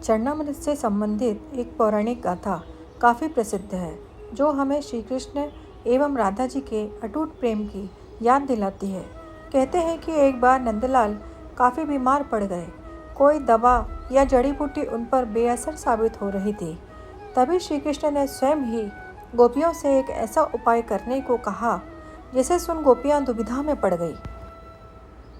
चरणामृत से संबंधित एक पौराणिक गाथा काफ़ी प्रसिद्ध है, जो हमें श्री कृष्ण एवं राधा जी के अटूट प्रेम की याद दिलाती है। कहते हैं कि एक बार नंदलाल काफ़ी बीमार पड़ गए। कोई दवा या जड़ी बूटी उन पर बेअसर साबित हो रही थी। तभी श्री कृष्ण ने स्वयं ही गोपियों से एक ऐसा उपाय करने को कहा, जिसे सुन गोपियाँ दुविधा में पड़ गई।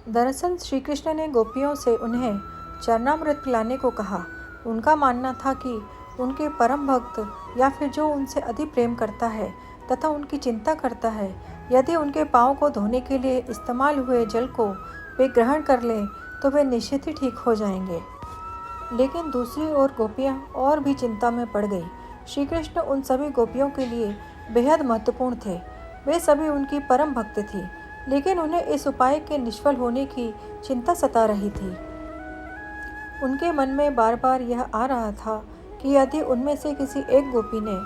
दरअसल श्री कृष्ण ने गोपियों से उन्हें चरणामृत पिलाने को कहा। उनका मानना था कि उनके परम भक्त या फिर जो उनसे अति प्रेम करता है तथा उनकी चिंता करता है, यदि उनके पाँव को धोने के लिए इस्तेमाल हुए जल को वे ग्रहण कर लें तो वे निश्चित ही ठीक हो जाएंगे। लेकिन दूसरी ओर गोपियाँ और भी चिंता में पड़ गई। श्री कृष्ण उन सभी गोपियों के लिए बेहद महत्वपूर्ण थे। वे सभी उनकी परम भक्त थी, लेकिन उन्हें इस उपाय के निष्फल होने की चिंता सता रही थी। उनके मन में बार बार यह आ रहा था कि यदि उनमें से किसी एक गोपी ने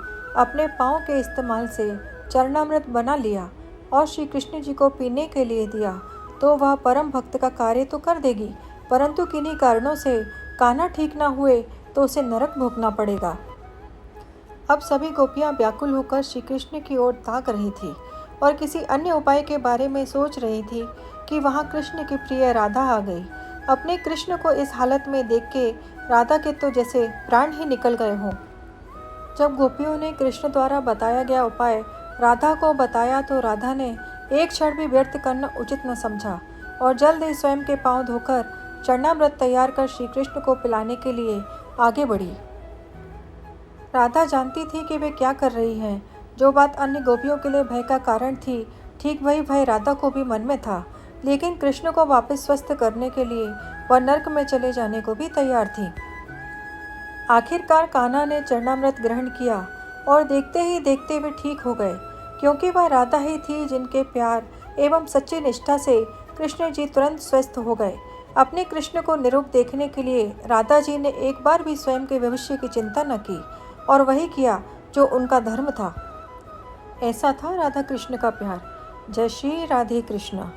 अपने पाँव के इस्तेमाल से चरणामृत बना लिया और श्री कृष्ण जी को पीने के लिए दिया, तो वह परम भक्त का कार्य तो कर देगी, परंतु किन्हीं कारणों से कान्हा ठीक ना हुए तो उसे नरक भोगना पड़ेगा। अब सभी गोपियाँ व्याकुल होकर श्री कृष्ण की ओर ताक रही थी और किसी अन्य उपाय के बारे में सोच रही थी कि वहाँ कृष्ण की प्रिय राधा आ गई। अपने कृष्ण को इस हालत में देख के राधा के तो जैसे प्राण ही निकल गए हों। जब गोपियों ने कृष्ण द्वारा बताया गया उपाय राधा को बताया तो राधा ने एक क्षण भी व्यर्थ करना उचित न समझा और जल्द ही स्वयं के पांव धोकर चरणामृत तैयार कर श्री कृष्ण को पिलाने के लिए आगे बढ़ी। राधा जानती थी कि वे क्या कर रही हैं। जो बात अन्य गोपियों के लिए भय का कारण थी, ठीक वही भय राधा को भी मन में था। लेकिन कृष्ण को वापस स्वस्थ करने के लिए वह नर्क में चले जाने को भी तैयार थी। आखिरकार कान्हा ने चरणामृत ग्रहण किया और देखते ही देखते वे ठीक हो गए, क्योंकि वह राधा ही थी जिनके प्यार एवं सच्ची निष्ठा से कृष्ण जी तुरंत स्वस्थ हो गए। अपने कृष्ण को निरुप देखने के लिए राधा जी ने एक बार भी स्वयं के भविष्य की चिंता न की और वही किया जो उनका धर्म था। ऐसा था राधा कृष्ण का प्यार। जय श्री राधे कृष्ण।